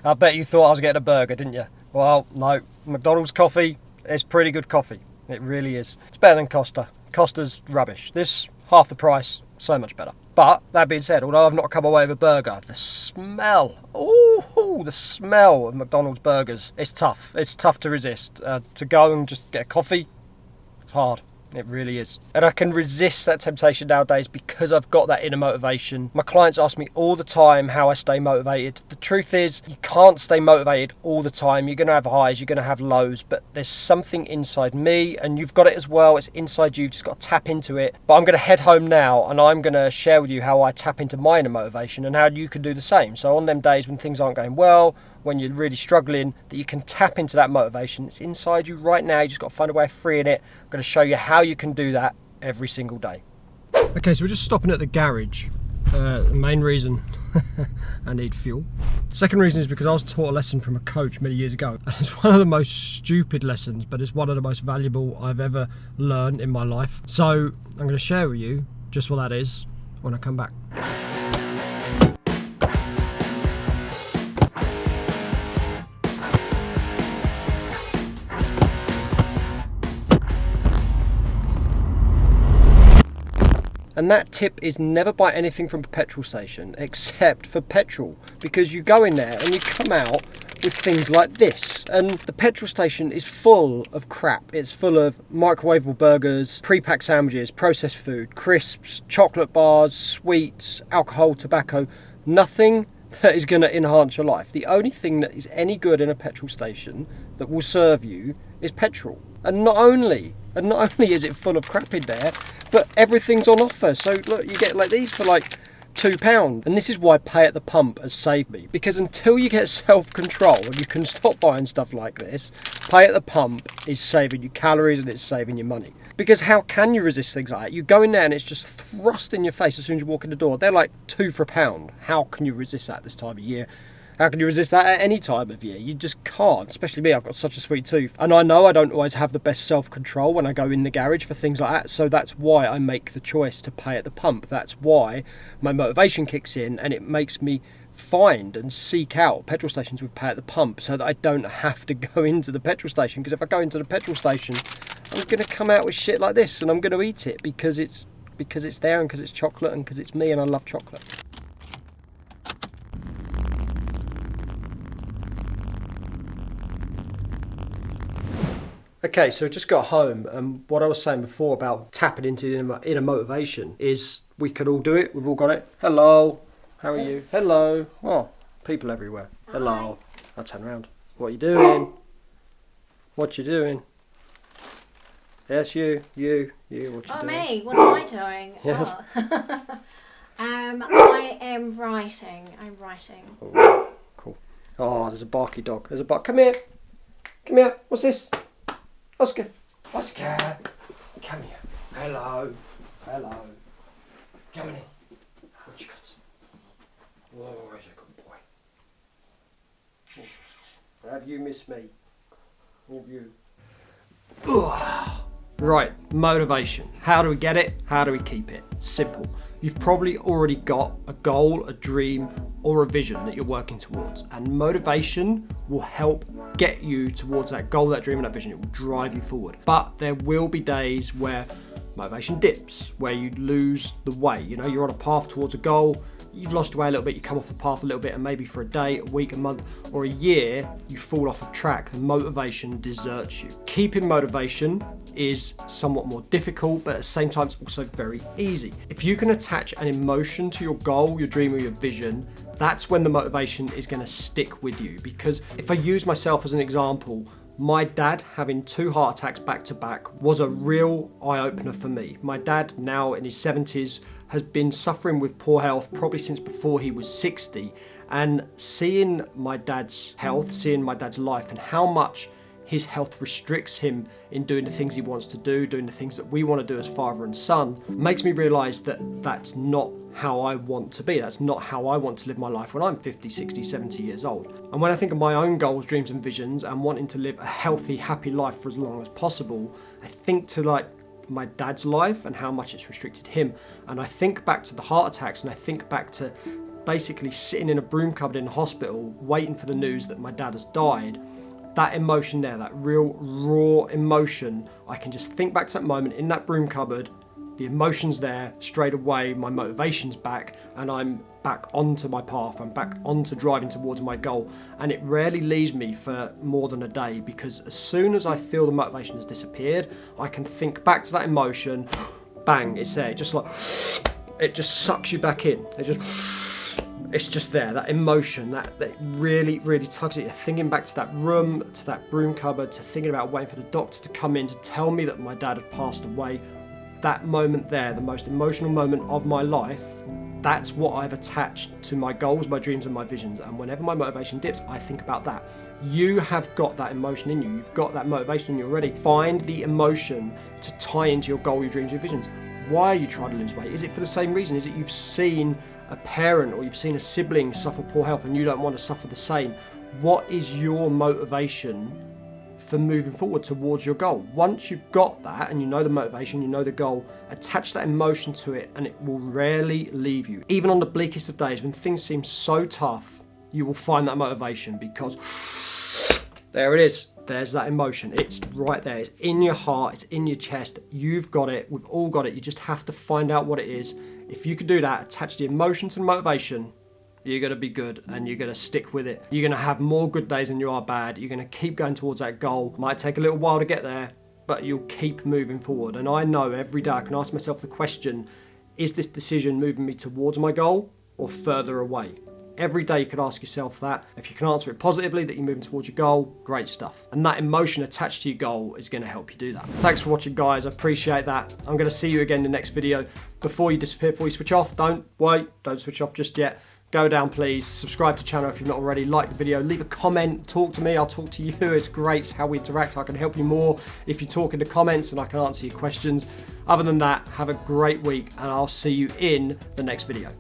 I bet you thought I was getting a burger, didn't you? Well, no. McDonald's coffee is pretty good coffee. It really is. It's better than Costa. Costa's rubbish. This, half the price, so much better. But, that being said, although I've not come away with a burger, the smell, the smell of McDonald's burgers, it's tough. It's tough to resist. To go and just get a coffee, it's hard. It really is. And I can resist that temptation nowadays because I've got that inner motivation. My clients ask me all the time how I stay motivated. The truth is, you can't stay motivated all the time. You're going to have highs, you're going to have lows, but there's something inside me, and you've got it as well. It's inside you. You've just got to tap into it. But I'm going to head home now, and I'm going to share with you how I tap into my inner motivation and how you can do the same. So on them days when things aren't going well, when you're really struggling, that you can tap into that motivation. It's inside you right now. You just got to find a way of freeing it. I'm going to show you how you can do that every single day. Okay, so we're just stopping at the garage. The main reason I need fuel. Second reason is because I was taught a lesson from a coach many years ago. And it's one of the most stupid lessons, but it's one of the most valuable I've ever learned in my life. So I'm going to share with you just what that is when I come back. And that tip is never buy anything from a petrol station except for petrol, because you go in there and you come out with things like this. And the petrol station is full of crap. It's full of microwavable burgers, pre-packed sandwiches, processed food, crisps, chocolate bars, sweets, alcohol, tobacco. Nothing that is going to enhance your life. The only thing that is any good in a petrol station that will serve you is petrol. And not only is it full of crap in there, but everything's on offer. So look, you get like these for like £2. And this is why pay at the pump has saved me. Because until you get self-control and you can stop buying stuff like this, pay at the pump is saving you calories and it's saving you money. Because how can you resist things like that? You go in there and it's just thrust in your face as soon as you walk in the door. They're like £2 for £1. How can you resist that this time of year? How can you resist that at any time of year? You just can't, especially me. I've got such a sweet tooth. And I know I don't always have the best self-control when I go in the garage for things like that. So that's why I make the choice to pay at the pump. That's why my motivation kicks in and it makes me find and seek out petrol stations with pay at the pump so that I don't have to go into the petrol station. Because if I go into the petrol station, I'm going to come out with shit like this and I'm going to eat it because it's there and because it's chocolate and because it's me and I love chocolate. Okay, so I just got home, and what I was saying before about tapping into inner motivation is we could all do it. We've all got it. Hello, how are you? Hello. Oh, people everywhere. Hello. I'll turn around. What are you doing? What you doing? Yes, you. What you doing? Oh, me? What am I doing? Yes. Oh. I am writing. I'm writing. Oh, cool. Oh, there's a barky dog. There's a bark. Come here. Come here. What's this? Oscar. Oscar. Come here. Hello. Hello. Come in. What you got? Oh, he's a good boy. Have you missed me? Have you? Ugh. Right, motivation. How do we get it? How do we keep it? Simple. You've probably already got a goal, a dream, or a vision that you're working towards. And motivation will help get you towards that goal, that dream, and that vision. It will drive you forward. But there will be days where motivation dips, where you lose the way. You know, you're on a path towards a goal, you've lost your way a little bit, you come off the path a little bit, and maybe for a day, a week, a month, or a year, you fall off of track. The motivation deserts you. Keeping motivation is somewhat more difficult, but at the same time, it's also very easy. If you can attach an emotion to your goal, your dream, or your vision, that's when the motivation is going to stick with you. Because if I use myself as an example, my dad having 2 heart attacks back to back was a real eye-opener for me. My dad, now in his 70s, has been suffering with poor health probably since before he was 60. And seeing my dad's health, seeing my dad's life and how much his health restricts him in doing the things he wants to do, doing the things that we want to do as father and son, makes me realise that that's not how I want to be. That's not how I want to live my life when I'm 50, 60, 70 years old. And when I think of my own goals, dreams and visions and wanting to live a healthy, happy life for as long as possible, I think to like my dad's life and how much it's restricted him. And I think back to the heart attacks and I think back to basically sitting in a broom cupboard in the hospital waiting for the news that my dad has died, that emotion there, that real raw emotion, I can just think back to that moment in that broom cupboard, the emotion's there, straight away my motivation's back, and I'm back onto my path, I'm back onto driving towards my goal. And it rarely leaves me for more than a day, because as soon as I feel the motivation has disappeared, I can think back to that emotion, bang, it's there, just like, it just sucks you back in. It's just there, that emotion, that really, really tugs at you. Thinking back to that room, to that broom cupboard, to thinking about waiting for the doctor to come in to tell me that my dad had passed away. That moment there, the most emotional moment of my life, that's what I've attached to my goals, my dreams and my visions. And whenever my motivation dips, I think about that. You have got that emotion in you. You've got that motivation in you already. Find the emotion to tie into your goal, your dreams, your visions. Why are you trying to lose weight? Is it for the same reason? Is it you've seen a parent or you've seen a sibling suffer poor health and you don't want to suffer the same? What is your motivation for moving forward towards your goal? Once you've got that and you know the motivation, you know the goal, attach that emotion to it and it will rarely leave you. Even on the bleakest of days when things seem so tough, you will find that motivation, because there it is. There's that emotion. It's right there. It's in your heart. It's in your chest. You've got it. We've all got it. You just have to find out what it is. If you can do that, attach the emotion to the motivation, you're going to be good and you're going to stick with it. You're going to have more good days than you are bad. You're going to keep going towards that goal. Might take a little while to get there, but you'll keep moving forward. And I know every day I can ask myself the question, is this decision moving me towards my goal or further away? Every day you could ask yourself that. If you can answer it positively, that you're moving towards your goal, great stuff. And that emotion attached to your goal is going to help you do that. Thanks for watching, guys. I appreciate that. I'm going to see you again in the next video. Before you disappear, before you switch off, don't wait. Don't switch off just yet. Go down, please. Subscribe to the channel if you've not already. Like the video. Leave a comment. Talk to me. I'll talk to you. It's great. It's how we interact. I can help you more if you talk in the comments and I can answer your questions. Other than that, have a great week and I'll see you in the next video.